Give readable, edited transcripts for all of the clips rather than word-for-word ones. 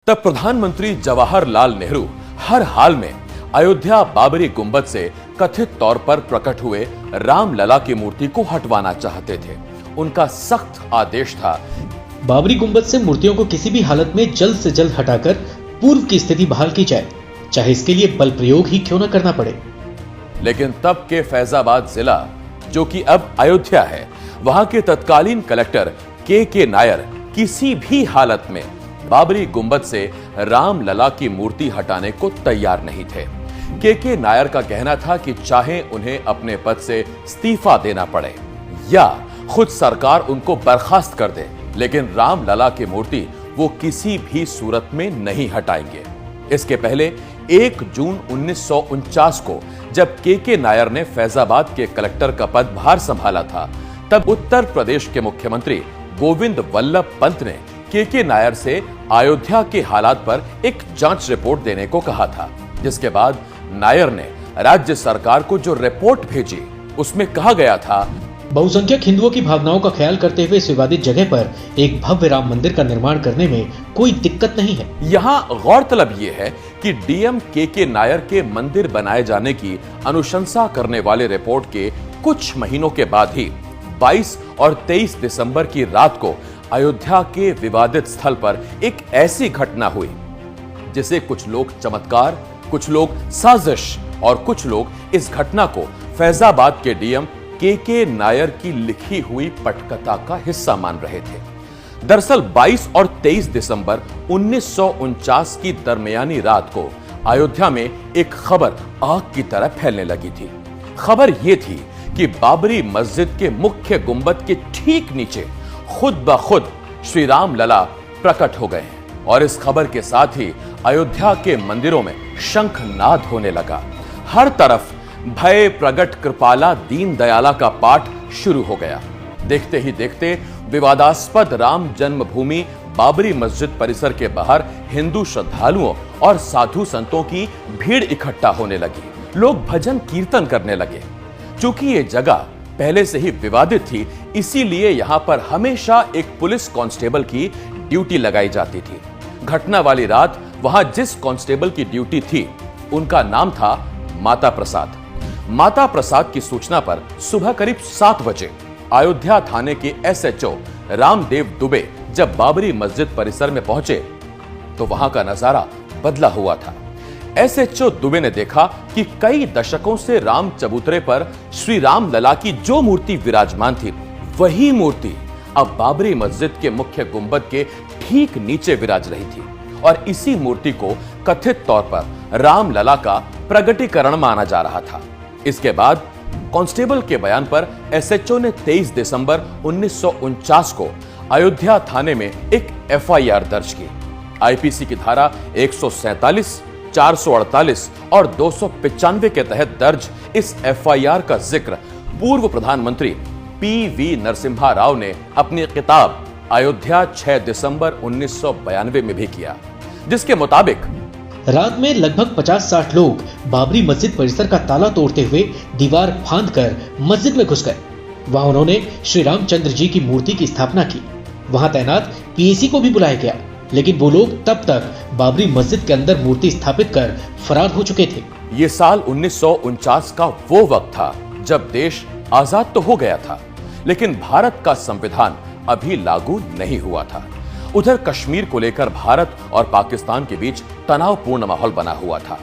तब प्रधानमंत्री जवाहरलाल नेहरू हर हाल में अयोध्या बाबरी गुंबद से कथित तौर पर प्रकट हुए रामलला की मूर्ति को हटवाना चाहते थे। उनका सख्त आदेश था, बाबरी गुंबद से मूर्तियों को किसी भी हालत में जल्द से जल्द हटाकर पूर्व की स्थिति बहाल की जाए, चाहे इसके लिए बल प्रयोग ही क्यों न करना पड़े। लेकिन तब के फैजाबाद जिला, जो कि अब अयोध्या है, वहां के तत्कालीन कलेक्टर के नायर किसी भी हालत में बाबरी गुंबद से रामलला की मूर्ति हटाने को तैयार नहीं थे। के नायर का कहना था कि चाहे उन्हें अपने पद से इस्तीफा देना पड़े या खुद सरकार उनको बर्खास्त कर दे, लेकिन रामलला की मूर्ति वो किसी भी सूरत में नहीं हटाएंगे। इसके पहले 1 जून 1949 को जब के नायर ने फैजाबाद के कलेक्टर का पदभार संभाला था, तब उत्तर प्रदेश के मुख्यमंत्री गोविंद वल्लभ पंत ने के नायर से अयोध्या के हालात पर एक जांच रिपोर्ट देने को कहा था, जिसके बाद नायर ने राज्य सरकार को जो रिपोर्ट भेजी उसमें कहा गया था, बहुसंख्यक हिंदुओं की भावनाओं का ख्याल करते हुए इस विवादित जगह पर एक भव्य राम मंदिर का निर्माण करने में कोई दिक्कत नहीं है। यहाँ गौरतलब ये है कि डीएम के नायर के मंदिर बनाए जाने की अनुशंसा करने वाले रिपोर्ट के कुछ महीनों के बाद ही 22 और 23 दिसंबर की रात को अयोध्या के विवादित स्थल पर एक ऐसी घटना हुई जिसे कुछ लोग चमत्कार, कुछ लोग साजिश और कुछ लोग इस घटना को फैजाबाद के डीएम के नायर की लिखी हुई पटकथा का हिस्सा मान रहे थे। दरअसल 22 और 23 दिसंबर 1949 की दरमियानी रात को अयोध्या में एक खबर आग की तरह फैलने लगी थी। खबर यह थी कि बाबरी मस्जिद के मुख्य गुंबद के ठीक नीचे खुद ब खुद श्री रामलला प्रकट हो गए हैं और इस खबर के साथ ही अयोध्या के मंदिरों में शंखनाद होने लगा। हर तरफ भय प्रगट कृपाला दीन दयाला का पाठ शुरू हो गया। देखते ही देखते विवादास्पद राम जन्मभूमि बाबरी मस्जिद परिसर के बाहर हिंदू श्रद्धालुओं और साधु संतों की भीड़ इकट्ठा होने लगी। लोग भजन कीर्तन करने लगे। चूंकि ये जगह पहले से ही विवादित थी, इसीलिए यहां पर हमेशा एक पुलिस कांस्टेबल की ड्यूटी लगाई जाती थी। घटना वाली रात वहां जिस कांस्टेबल की ड्यूटी थी, उनका नाम था माता प्रसाद। माता प्रसाद की सूचना पर सुबह करीब 7 बजे अयोध्या थाने के एसएचओ रामदेव दुबे जब बाबरी मस्जिद परिसर में पहुंचे तो वहां का नजारा बदला हुआ था। एसएचओ दुबे ने देखा कि कई दशकों से राम चबूतरे पर श्री रामलला की जो मूर्ति विराजमान थी, वही मूर्ति अब बाबरी मस्जिद के मुख्य गुंबद के ठीक नीचे विराज रही थी और इसी मूर्ति को कथित तौर पर रामलला का प्रगटीकरण माना जा रहा था। इसके बाद कांस्टेबल के बयान पर एसएचओ ने 23 दिसंबर 1949 को अयोध्या थाने में एक एफआईआर दर्ज की। आईपीसी की धारा 147, 448 और 295 के तहत दर्ज इस एफआईआर का जिक्र पूर्व प्रधानमंत्री पीवी नरसिम्हा राव ने अपनी किताब अयोध्या 6 दिसंबर 1992 में भी किया, जिसके मुताबिक रात में लगभग 50-60 लोग बाबरी मस्जिद परिसर का ताला तोड़ते हुए दीवार फांदकर मस्जिद में घुस गए। वहां उन्होंने श्री रामचंद्र जी की मूर्ति की स्थापना की। वहां तैनात पीएसी को भी बुलाया गया, लेकिन वो लोग तब तक बाबरी मस्जिद के अंदर मूर्ति स्थापित कर फरार हो चुके थे। ये साल 1949 का वो वक्त था जब देश आजाद तो हो गया था, लेकिन भारत का संविधान अभी लागू नहीं हुआ था। उधर कश्मीर को लेकर भारत और पाकिस्तान के बीच तनावपूर्ण माहौल बना हुआ था।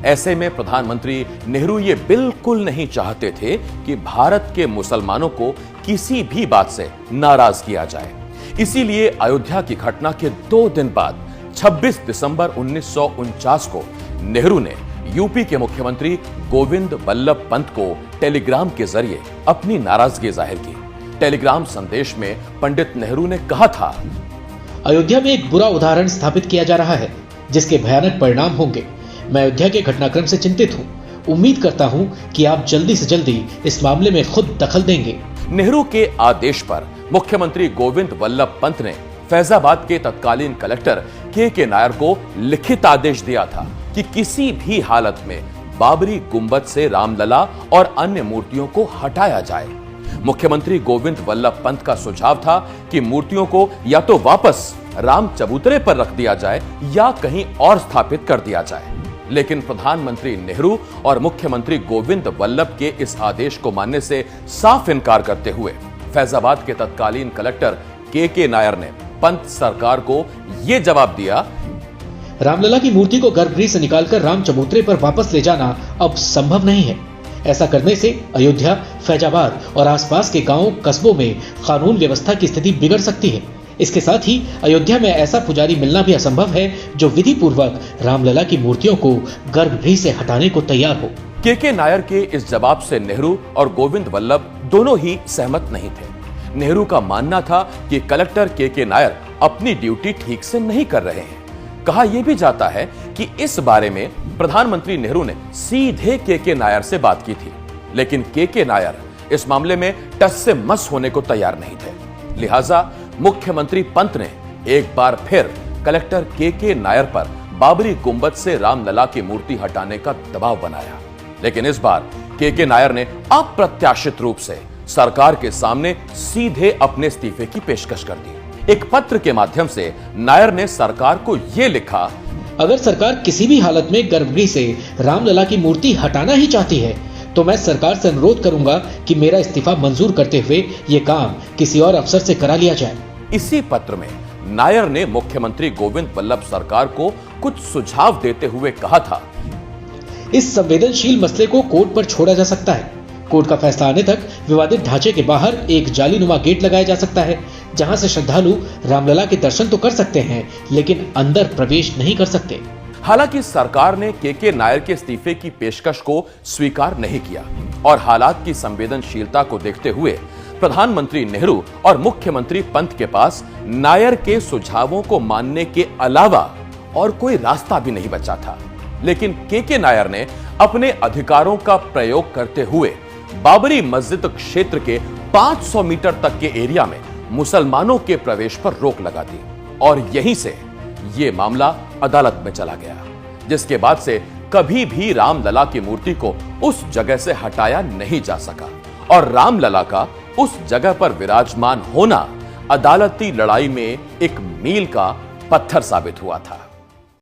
ऐसे में प्रधानमंत्री नेहरू ये बिल्कुल नहीं चाहते थे कि भारत के मुसलमानों को किसी भी बात से नाराज किया जाए। इसीलिए अयोध्या की घटना के 2 दिन बाद 26 दिसंबर 1949 को नेहरू ने यूपी के मुख्यमंत्री गोविंद वल्लभ पंत को टेलीग्राम के जरिए अपनी नाराजगी जाहिर की। टेलीग्राम संदेश में पंडित नेहरू ने कहा था, अयोध्या में एक बुरा उदाहरण स्थापित किया जा रहा है जिसके भयानक परिणाम होंगे। मैं अयोध्या के घटनाक्रम से चिंतित हूँ। उम्मीद करता हूँ कि आप जल्दी से जल्दी इस मामले में खुद दखल देंगे। नेहरू के आदेश पर मुख्यमंत्री गोविंद वल्लभ पंत ने फैजाबाद के तत्कालीन कलेक्टर के नायर को लिखित आदेश दिया था कि किसी भी हालत में बाबरी गुंबद से रामलला और अन्य मूर्तियों को हटाया जाए। मुख्यमंत्री गोविंद वल्लभ पंत का सुझाव था कि मूर्तियों को या तो वापस राम चबूतरे पर रख दिया जाए या कहीं और स्थापित कर दिया जाए। लेकिन प्रधानमंत्री नेहरू और मुख्यमंत्री गोविंद वल्लभ के इस आदेश को मानने से साफ इनकार करते हुए फैजाबाद के तत्कालीन कलेक्टर के नायर ने पंत सरकार को यह जवाब दिया, रामलला की मूर्ति को गर्भगृह से निकालकर राम चबूतरे पर वापस ले जाना अब संभव नहीं है। ऐसा करने से अयोध्या, फैजाबाद और आसपास के गांवों, कस्बों में कानून व्यवस्था की स्थिति बिगड़ सकती है। इसके साथ ही अयोध्या में ऐसा पुजारी मिलना भी असंभव है जो विधि पूर्वक रामलला की मूर्तियों को गर्भगृह से हटाने को तैयार हो। के नायर के इस जवाब से नेहरू और गोविंद वल्लभ दोनों ही सहमत नहीं थे। नेहरू का मानना था कि कलेक्टर के नायर अपनी ड्यूटी ठीक से नहीं कर रहे हैं। कहा यह भी जाता है कि इस बारे में प्रधानमंत्री नेहरू ने सीधे के नायर से बात की थी, लेकिन के नायर इस मामले में टस से मस होने को तैयार नहीं थे। लिहाजा मुख्यमंत्री पंत ने एक बार फिर कलेक्टर के नायर पर बाबरी गुंबद से रामलला की मूर्ति हटाने का दबाव बनाया। लेकिन इस बार के नायर ने अप्रत्याशित रूप से सरकार के सामने सीधे अपने इस्तीफे की पेशकश कर दी। एक पत्र के माध्यम से नायर ने सरकार को यह लिखा, अगर सरकार किसी भी हालत में गर्भगृह से रामलला की मूर्ति हटाना ही चाहती है तो मैं सरकार से अनुरोध करूंगा कि मेरा इस्तीफा मंजूर करते हुए यह काम किसी और अफसर से करा लिया जाए। इसी पत्र में नायर ने मुख्यमंत्री गोविंद वल्लभ सरकार को कुछ सुझाव देते हुए कहा था, इस संवेदनशील मसले को कोर्ट पर छोड़ा जा सकता है। कोर्ट का फैसला आने तक विवादित ढांचे के बाहर एक जालीनुमा गेट लगाया जा सकता है, जहां से श्रद्धालु रामलला के दर्शन तो कर सकते हैं लेकिन अंदर प्रवेश नहीं कर सकते। हालांकि सरकार ने के नायर के इस्तीफे की पेशकश को स्वीकार नहीं किया और हालात की संवेदनशीलता को देखते हुए प्रधानमंत्री नेहरू और मुख्यमंत्री पंत के पास नायर के सुझावों को मानने के अलावा और कोई रास्ता भी नहीं बचा था। लेकिन के नायर ने अपने अधिकारों का प्रयोग करते हुए बाबरी मस्जिद क्षेत्र के 500 मीटर तक के एरिया में मुसलमानों के प्रवेश पर रोक लगा दी और यहीं से यह मामला अदालत में चला गया, जिसके बाद से कभी भी रामलला की मूर्ति को उस जगह से हटाया नहीं जा सका और रामलला का उस जगह पर विराजमान होना अदालती लड़ाई में एक मील का पत्थर साबित हुआ था।